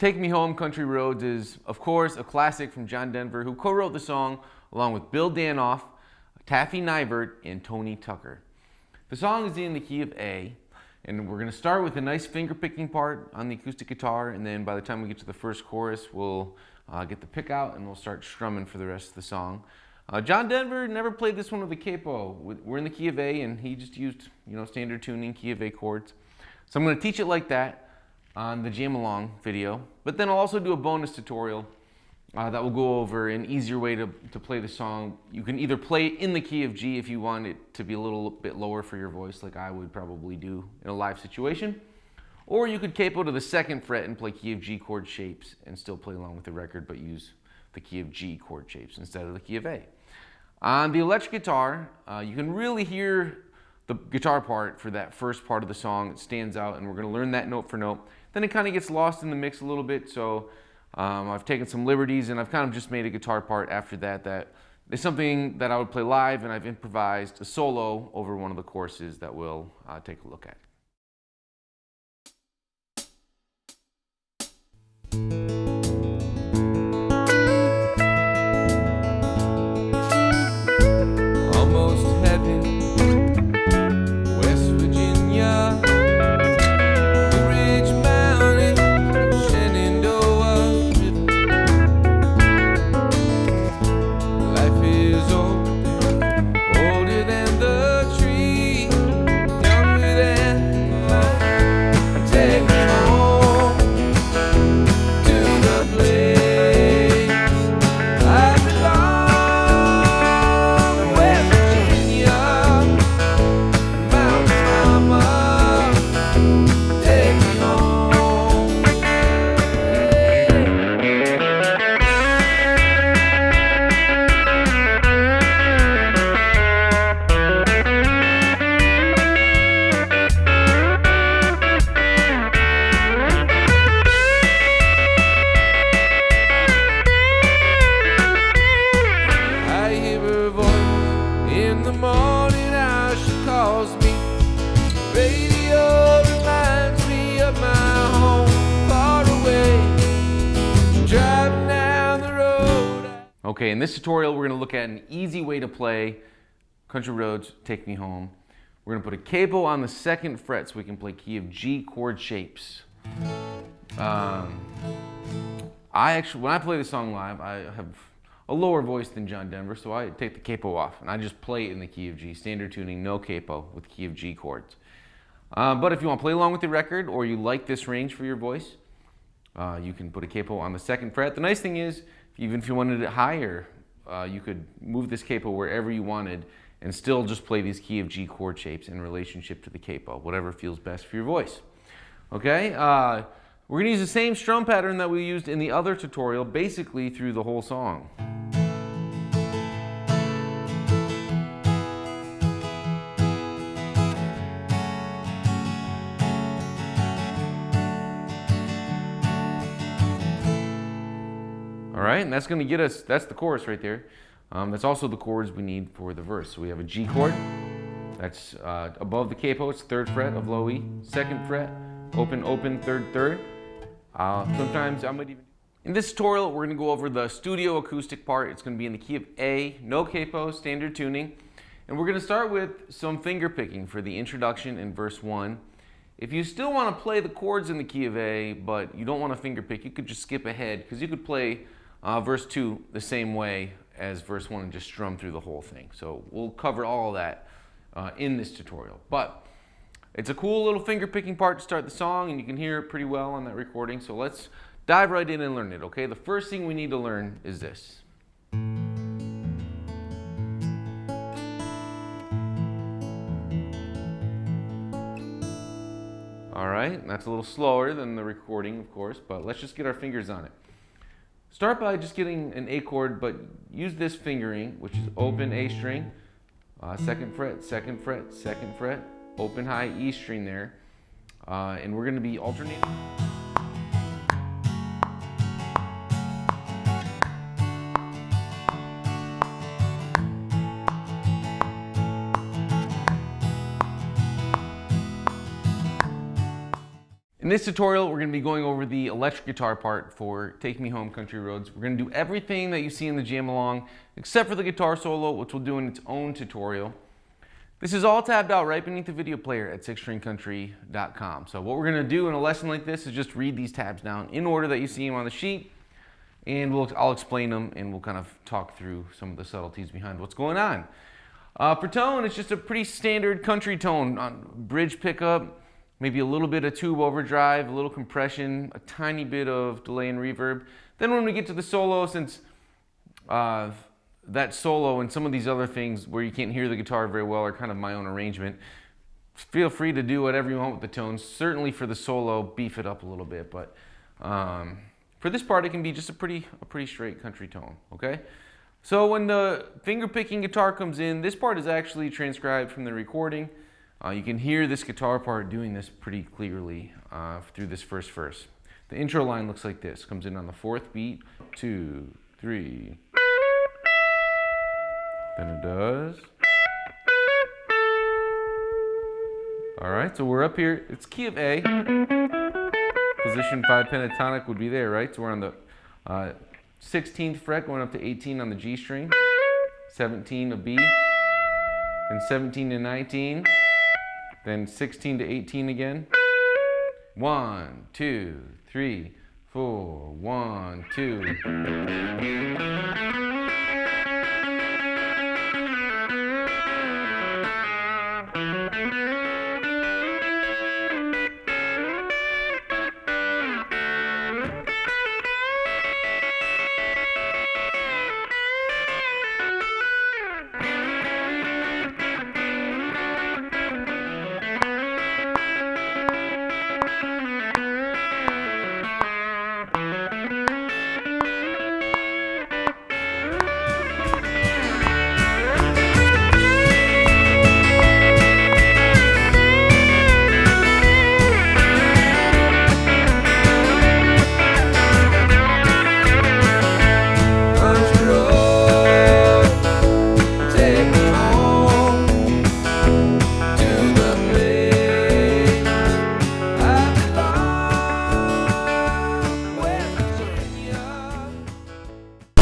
Take Me Home, Country Roads is, of course, a classic from John Denver, who co-wrote the song along with Bill Danoff, Taffy Nivert, and Tony Tucker. The song is in the key of A, and we're going to start with a nice finger-picking part on the acoustic guitar, and then by the time we get to the first chorus, we'll get the pick out and we'll start strumming for the rest of the song. John Denver never played this one with a capo. We're in the key of A, and he just used, standard tuning, key of A chords. So I'm going to teach it like that on the Jam Along video, but then I'll also do a bonus tutorial that will go over an easier way to play the song. You can either play it in the key of G if you want it to be a little bit lower for your voice, like I would probably do in a live situation, or you could capo to the 2nd fret and play key of G chord shapes and still play along with the record, but use the key of G chord shapes instead of the key of A. On the electric guitar, you can really hear the guitar part for that first part of the song. It stands out, and we're going to learn that note for note. Then it kind of gets lost in the mix a little bit, so I've taken some liberties, and I've kind of just made a guitar part after that is something that I would play live, and I've improvised a solo over one of the courses that we'll take a look at. Okay, in this tutorial, we're going to look at an easy way to play Country Roads, Take Me Home. We're going to put a capo on the 2nd fret so we can play key of G chord shapes. When I play the song live, I have a lower voice than John Denver, so I take the capo off and I just play it in the key of G, standard tuning, no capo with key of G chords. But if you want to play along with the record, or you like this range for your voice, you can put a capo on the 2nd fret. The nice thing is, even if you wanted it higher, you could move this capo wherever you wanted and still just play these key of G chord shapes in relationship to the capo, whatever feels best for your voice. Okay, we're going to use the same strum pattern that we used in the other tutorial, basically through the whole song. All right, and that's going to get us, that's the chorus right there. That's also the chords we need for the verse. So we have a G chord, that's above the capo, it's 3rd fret of low E, 2nd fret, open, open, 3rd, 3rd. Sometimes I might even... In this tutorial, we're going to go over the studio acoustic part. It's going to be in the key of A, no capo, standard tuning. And we're going to start with some finger picking for the introduction in verse 1. If you still want to play the chords in the key of A, but you don't want to finger pick, you could just skip ahead, because you could play verse 2 the same way as verse 1 and just strum through the whole thing. So we'll cover all of that in this tutorial. But it's a cool little finger picking part to start the song, and you can hear it pretty well on that recording. So let's dive right in and learn it, okay? The first thing we need to learn is this. All right, that's a little slower than the recording, of course, but let's just get our fingers on it. Start by just getting an A chord, but use this fingering, which is open A string, 2nd fret, 2nd fret, 2nd fret, open high E string there, and we're going to be alternating. In this tutorial, we're going to be going over the electric guitar part for Take Me Home Country Roads. We're going to do everything that you see in the jam along, except for the guitar solo, which we'll do in its own tutorial. This is all tabbed out right beneath the video player at sixstringcountry.com. So what we're going to do in a lesson like this is just read these tabs down in order that you see them on the sheet, and I'll explain them, and we'll kind of talk through some of the subtleties behind what's going on. For tone, it's just a pretty standard country tone on bridge pickup, maybe a little bit of tube overdrive, a little compression, a tiny bit of delay and reverb. Then when we get to the solo, since that solo and some of these other things where you can't hear the guitar very well are kind of my own arrangement, feel free to do whatever you want with the tones. Certainly for the solo, beef it up a little bit, but for this part, it can be just a pretty straight country tone, okay? So when the finger picking guitar comes in, this part is actually transcribed from the recording. You can hear this guitar part doing this pretty clearly through this first verse. The intro line looks like this. Comes in on the 4th beat, 2, 3. Then it does. All right, so we're up here. It's key of A. Position 5 pentatonic would be there, right? So we're on the 16th fret, going up to 18 on the G string, 17 of B, then 17 to 19, then 16 to 18 again. 1, 2, 3, 4, 1, 2.